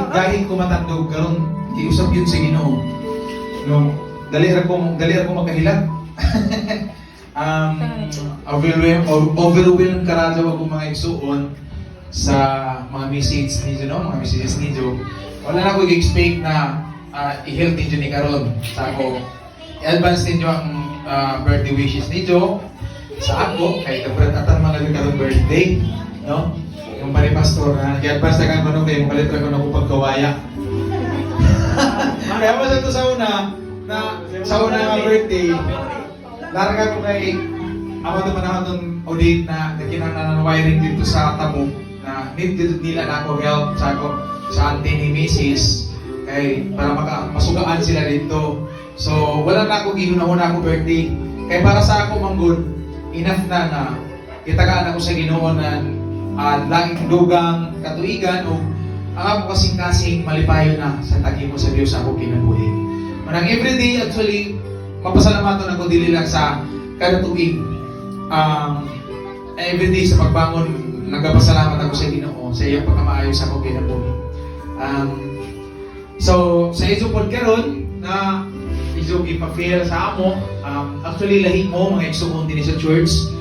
dahil ko matandog karon giusap yun sa Ginoo. No, dali ra ko makahilag. Overwhelmed karadyo ako mga igsuon sa mga message ninyo, no? Mga messages ninyo. Wala na ko i-expect na i-help ninyo ni karon sa ako. I-advance ninyo ang birthday wishes ninyo sa ako, kay kabrat atan mga karon birthday, no? Yung pari pastor na i-advance na ko no kay malit ra ko na ko pagkawaya. Kaya mo sa to sa una na sa una nga birthday, larga ko kay ako naman ako itong audit na nakinang wiring dito sa tabo na need dito nila na ako help sa auntie ni Mrs. Kay para masugaan sila dito. So wala na ako ginuna-una ako birthday. Kay para sa ako manggod, enough na kitagaan ako sa Ginoo na laging dugang katuigan o ang ako kasing-kasing malipayo na sa tagi mo sa Diyos ako kinabuhi. Manang everyday actually mapasalamatan ako dili lang sa kada tuig. Everyday sa pagbangon nagpapasalamat ako sa Ginoo sa iyang pagkamaayo sa ako kinabuhi. So sa iso pod karon na iso ipa-feel sa amo, actually lahi mo mga igsuon din sa church.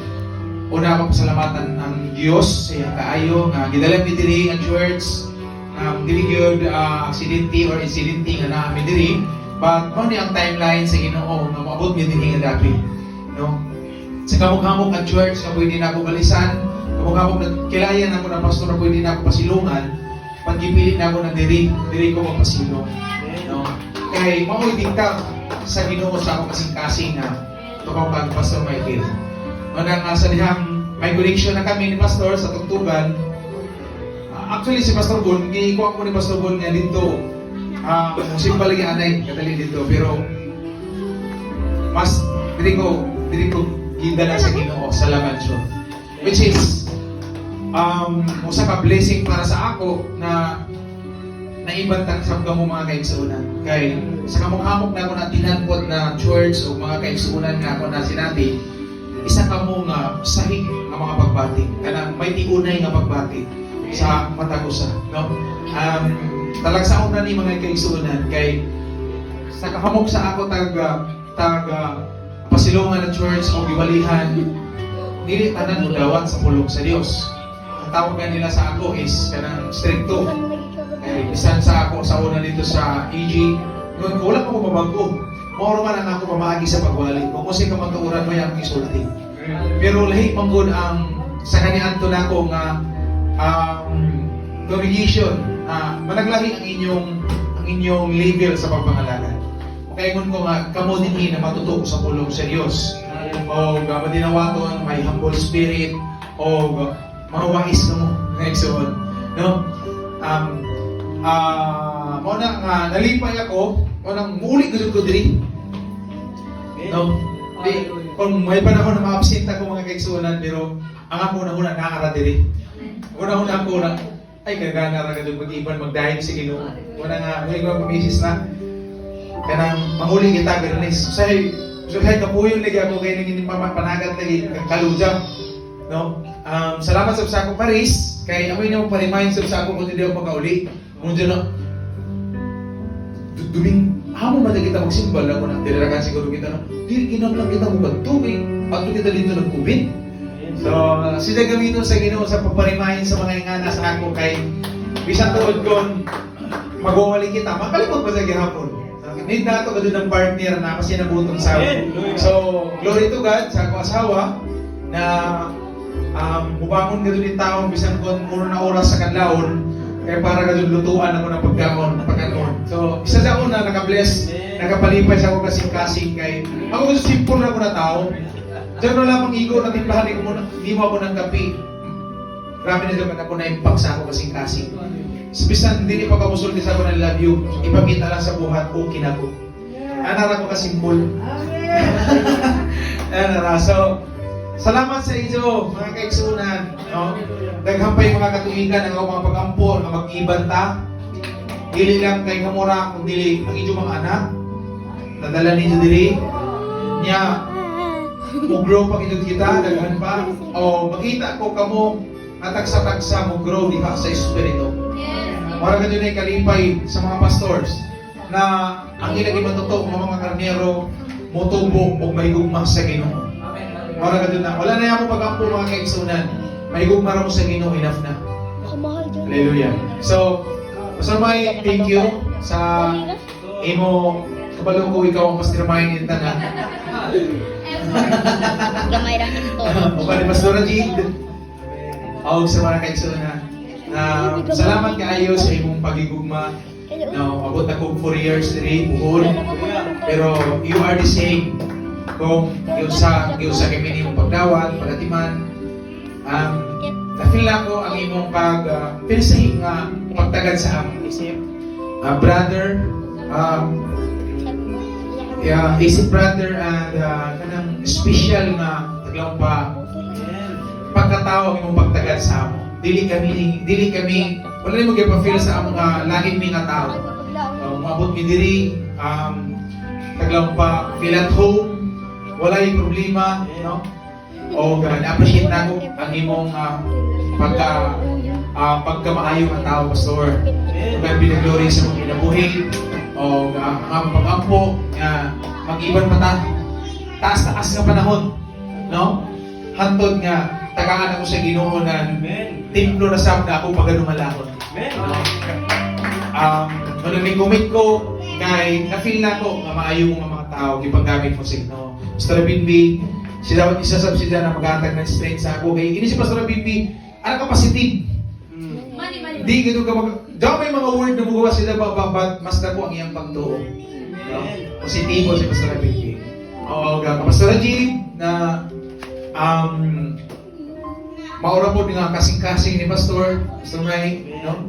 Una ako pasalamatan ang Dios sa iyang kaayo nga gidala mi diri ang church. Dili gyud aksidente or insidente nga naa mi diri, but mao ni ang timeline sa Ginoo nga moabot mi dinhi nga dapit, no? Sa kamukhamok ang church nga pwede na ako balisan, kamukhamok na kilayan ako na pastor na pwede na ako pasilungan, pagkipili na ako na diri ko mapasilong, no? Kay mao dikta sa Ginoo sa ako kasing-kasing na tukaw kag Pastor Michael. Manang sa dihang may connection na kami ni pastor sa tugtugan. Actually si Pastor Bon, giikuha ko ni Pastor Bon nga dito. Simple lagi anay kadali dito, pero mas diri ko gidala sa Ginoo sa Lamancio. Which is usa ka blessing para sa ako na naibantang sa mo mga kaigsuunan. Kay sa kamukhamok na ako na tinanpod na church o mga kaigsuunan nga ako na sinati, isa ka mo nga sahig nga mga pagbati. Kanang may tiunay nga pagbati sa matagusa, no? Talagsaon na ni mga kaigsuunan kay sa kahamok sa ako taga pasilungan ng church o giwalihan, dili tanan mo dawat sa pulong sa Dios. Ang tawag nila sa ako is kanang stricto. Bisan sa ako sa una dito sa EG, noon ko wala pa ko mabago. Mauro man ang ako pamaagi sa pagwali. Kung kasi ka magkauran mo yung isulti. Pero lahi manggod ang sa kanian to na ko nga congregation, managlahi ang inyong level sa pagpangalaga. Kaya ngun ko nga kamo dinhi na matuto sa pulong sa Dios. O madinawaton may humble spirit o mawais mo ngayson, no? Mo na nga nalipay ako, mo nang muli gud ko diri. No? Di kung may panahon na ma-absent ako mga kaigsuonan, pero ang ako na nakara diri. Una ako na ay kagana ra gud mag-iban magdahig sa Ginoo. Wala nga may mga pamisis na kanang manguli kita ganis. Say kapuyon lagi ako kay nang panagat lagi kaluja. No? Salamat sa ako Paris kay amoy na mo pa-remind sa ako kung hindi ako pagkauli. Kung dyan na duming hamo ba kita magsimbal ako na tinirakan siguro kita na dili kinahanglan kita mo magtubig at kita dito nagkubit. So sila gamiton sa Ginoo sa pagpa-remind sa mga ingana sa ako kay bisan tuod kon magwawali kita makalimot pa sa gihapon. Need na ito kadun ng partner na kasi nabutong sa so glory to God sa ako asawa na mubangon ka doon yung taong bisan kon muna na oras sa kanlaon kaya para ka doon lutuan ako ng pagkaon. So isa sa una naka-bless, nakapalipay sa ako kasing-kasing kay ako gusto simple na ako na tao. Diyan na lamang igo na timplahan ko muna, hindi mo ako ng kape. Grabe na naman ako na impact sa ako kasing-kasing. Bisan hindi ipagkamusulti sa ako na love you, ipakita lang sa buhat, okay na ko. Anara ko ka-simple. Anara, so salamat sa inyo, mga kaigsuunan, no? Naghampay mga katuigan ang mga pag-ampo, nga mag-ibanta. Dili lang kay kamura, kung dili ang inyong mga anak. Nadala ninyo dili. Nya, mo-grow pag inyong kita, daghan pa. O makita ko kamo, atagsa-tagsa mo-grow diha sa Espiritu. Mara ka dyan ay kalipay sa mga pastors na ang ilagay matuto ng mga karnero mutubo o mahigugma sa Ginoo. Mara ka dyan na wala na yan mo pag-ampo mga kaigsunan. Mahigugma ra mo sa Ginoo, enough na. Hallelujah. So, Pastor Mike, thank you sa imo kabalo ko ikaw ang mastermind nito na. Gamay ra ito. O ba ni Pastor Rajid? O sa mga kaigsunan. Salamat kaayo sa imong pagigugma. No, abot na ko 4 years diri buhol. Pero you are the same. Kung giusa kami nimong pagdawat, pagatiman, na-feel ko ang imong pinasahig nga pagtagad sa among isip. Brother, isip brother and kanang special na taglawang pagkatao ang imong pagtagad sa among. Dili kami, wala rin mag-feel sa among laging may nga tao. Maabot mi diri, taglawang feel at home, wala yung problema, no? O na-appreciate na ko ang imong pagkamaayong ang tao, Pastor. Kaya binaglory sa mga kinabuhi o ang pag-ampo nga mag-iban mata taas-taas nga panahon, no? Hantod nga tagaan ako sa Ginoo na templo na sab na ako pag malahon. Ano may comment ko kay na-feel na ko nga maayo mga tao gipanggamit mo sa Ginoo. Pastor Binbi, siya dapat isasab siya na mag-atag ng strength sa ako. Kaya ini si Pastor Binbi, ano ka positive? Di gito ka daw may mga word na magawa sila mas na po ang iyang pagtuo. No? Positibo si Pastor Binbi. Oo, Pastor Rajid na maura po nga kasing-kasing ni Pastor Ray, no?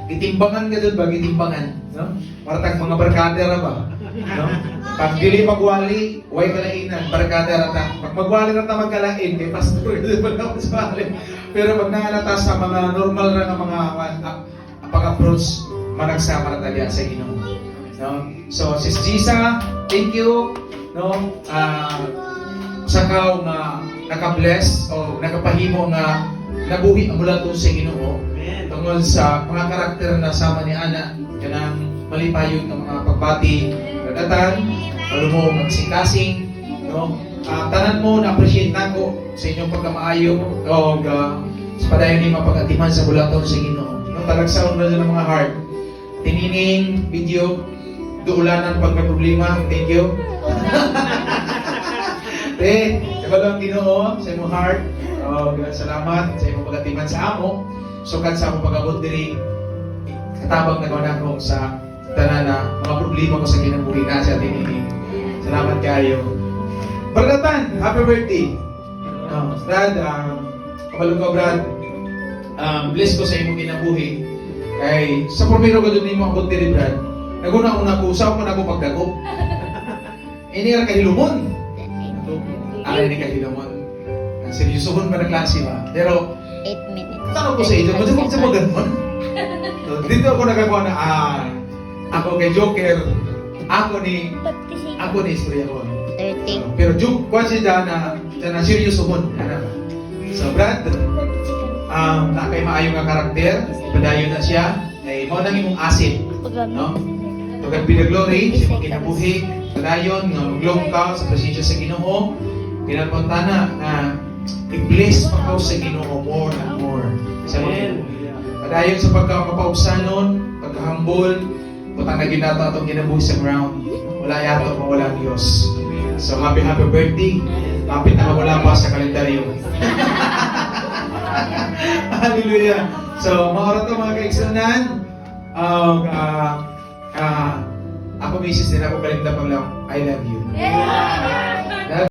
Gitimbangan ka doon ba? Gitimbangan, no? Para tag mga barkada ra ba? No? Pag dili magwali, way kalainan, barkada ra ta. Pag magwali ra ta magkalain kay Pastor, di ba na maswali. Pero pag nangalata sa mga normal na nga mga pag-approach, managsama na tayo sa Ginoo. No? So, Sis Gisa, thank you. No? Sakaw nga naka-bless o nakapahimo nga nabuhi ang mula doon sa Ginoo tungkol sa mga karakter na sama ni Ana kanang malipayon ng mga pagbati kadatan mo magsing-kasing no tanan mo na-appreciate nako sa inyong pagkamaayo o sa padayon ni mapagatiman sa bulaton sa Ginoo no talagsaon na ng mga heart tinining video duulanan pag may problema thank you Kabalong Ginoo sa imong heart. Salamat sa imong pagatiman sa amo. Sukad sa among pag-abot diri katabang na ko sa tanan na mga problema ko sa kinabuhi na sa tinini. Salamat kayo. Barkatan, happy birthday. Brad, kabalong ko Brad. Bless ko sa imong kinabuhi. Kay sa primero ko doon nimo abot diri Brad. Naguna-una ko usaw ko na ko pagdako. Ini ra kay lumon. Alay ni Kahilomon. Seryosohon ba na klase ba? Pero, 8 minutes. tanong ko sa inyo, magsamag sa mga ganon? Dito ako nagagawa na, ako kay Joker, ako ni istorya ko. 30. Pero Joke, kung siya na seryosohon. So, Brad, na kay maayong nga karakter, padayon na siya, ay mo nang imong asset. No? Tugad pinaglory, sa mga kinabuhi, padayon, nga maglong ka sa presensya sa Ginoo, pinapuntana na i-bless pa ka sa Ginoo more and more. Sa mga padayon sa pagkakapausanon, pagkahambol, putang na ginata itong ginabuhi sa ground. Wala yato, mawala ang Diyos. So, happy birthday. Kapit na mawala pa sa kalendaryo. Hallelujah. So, mga oras mga kaigsunan, ako misis din ako kalimta pang lang, I love you.